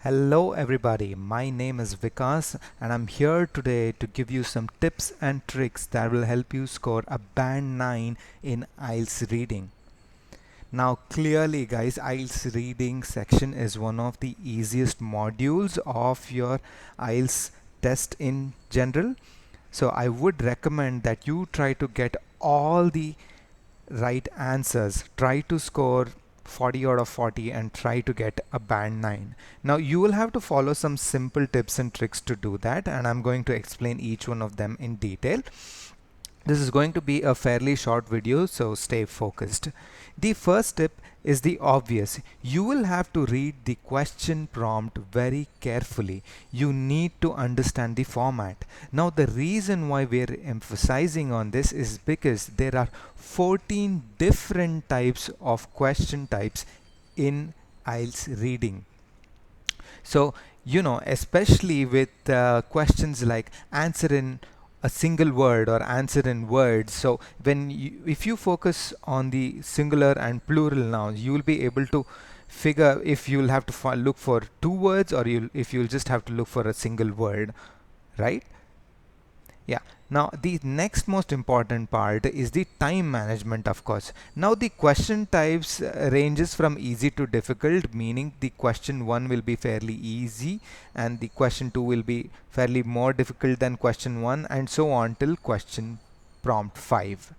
Hello everybody, my name is Vikas and I'm here today to give you some tips and tricks that will help you score a band 9 in IELTS reading. Now clearly guys, IELTS reading section is one of the easiest modules of your IELTS test in general. So I would recommend that you try to get all the right answers. Try to score 40 out of 40 and try to get a band 9. Now you will have to follow some simple tips and tricks to do that, and I'm going to explain each one of them in detail. This is going to be a fairly short video, so stay focused. The first tip is the obvious. You will have to read the question prompt very carefully. You need to understand the format. Now the reason why we're emphasizing on this is because there are 14 different types of question types in IELTS reading. So, especially with questions like answer in a single word or answer in words. So if you focus on the singular and plural nouns, you will be able to figure if you'll have to look for two words or if you'll just have to look for a single word, right? Yeah. Now the next most important part is the time management, of course. Now the question types ranges from easy to difficult, meaning the question 1 will be fairly easy and the question 2 will be fairly more difficult than question 1, and so on till question prompt 5.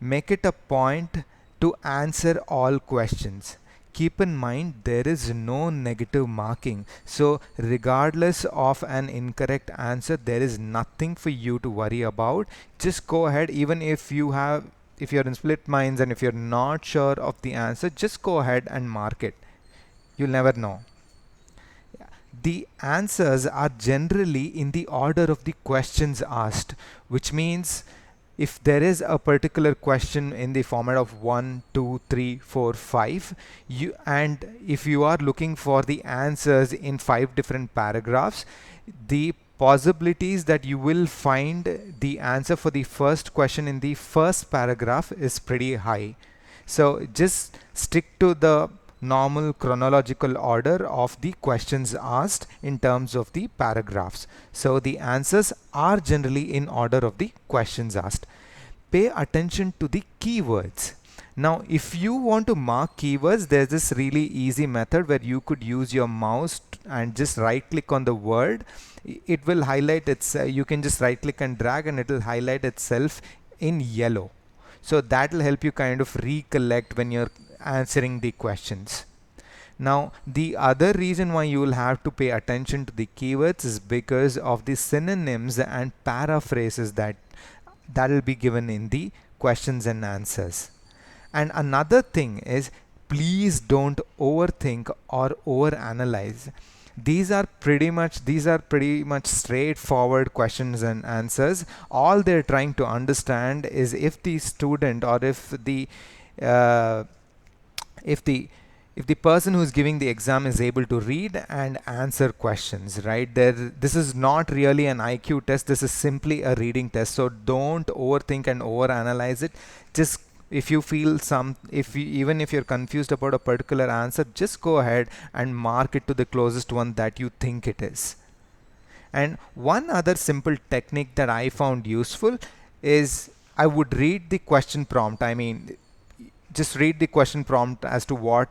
Make it a point to answer all questions. Keep in mind there is no negative marking, so regardless of an incorrect answer, there is nothing for you to worry about. Just go ahead. Even if you're in split minds and if you're not sure of the answer, just go ahead and mark it. You'll never know. The answers are generally in the order of the questions asked, which means if there is a particular question in the format of 1, 2, 3, 4, 5, and if you are looking for the answers in 5 different paragraphs, the possibilities that you will find the answer for the first question in the first paragraph is pretty high. So just stick to the normal chronological order of the questions asked in terms of the paragraphs. So the answers are generally in order of the questions asked. Pay attention to the keywords. Now, if you want to mark keywords, there's this really easy method where you could use your mouse and just right click on the word. It will highlight you can just right click and drag and it will highlight itself in yellow. So that will help you kind of recollect when you're answering the questions. Now, the other reason why you will have to pay attention to the keywords is because of the synonyms and paraphrases that will be given in the questions and answers. And another thing is, please don't overthink or overanalyze. These are pretty much straightforward questions and answers. All they're trying to understand is if the student or if the person who's giving the exam is able to read and answer questions, right? This is not really an IQ test. This is simply a reading test. So don't overthink and overanalyze it. Just even if you're confused about a particular answer, just go ahead and mark it to the closest one that you think it is. And one other simple technique that I found useful is I would read the question prompt. I mean, just read the question prompt as to what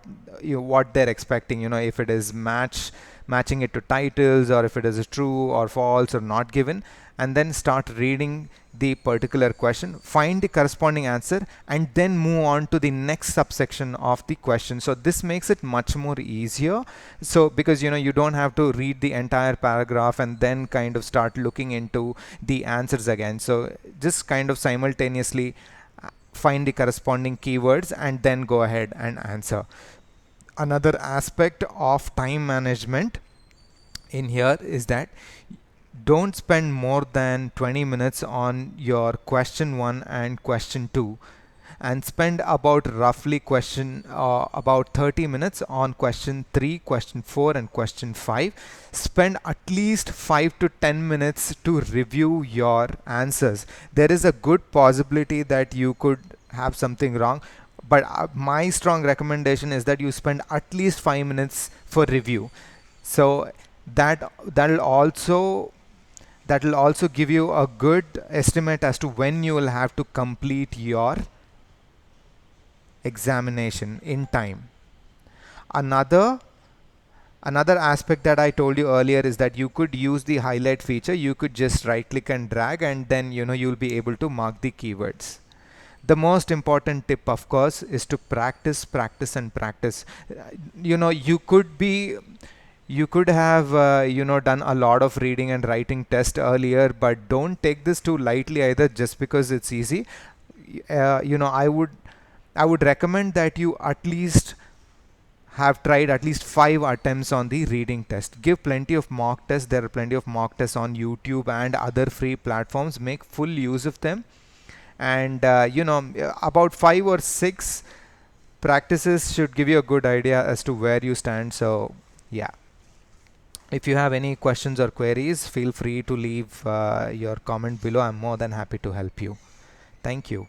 they're expecting, if it is matching it to titles, or if it is true or false or not given, and then start reading the particular question, find the corresponding answer, and then move on to the next subsection of the question. So this makes it much more easier. So because you don't have to read the entire paragraph and then kind of start looking into the answers again. So just kind of simultaneously find the corresponding keywords and then go ahead and answer. Another aspect of time management in here is that don't spend more than 20 minutes on your question 1 and question 2, and spend about 30 minutes on question 3, question 4 and question 5. Spend at least 5 to 10 minutes to review your answers. There is a good possibility that you could have something wrong, but my strong recommendation is that you spend at least 5 minutes for review. So that'll also give you a good estimate as to when you will have to complete your examination in time. Another aspect that I told you earlier is that you could use the highlight feature. You could just right click and drag, and then you'll be able to mark the keywords. The most important tip, of course, is to practice, practice, and practice. You could have done a lot of reading and writing test earlier, but don't take this too lightly either just because it's easy. I would recommend that you at least have tried at least 5 attempts on the reading test. Give plenty of mock tests. There are plenty of mock tests on YouTube and other free platforms. Make full use of them. And about 5 or 6 practices should give you a good idea as to where you stand. So yeah, if you have any questions or queries, feel free to leave your comment below. I'm more than happy to help you. Thank you.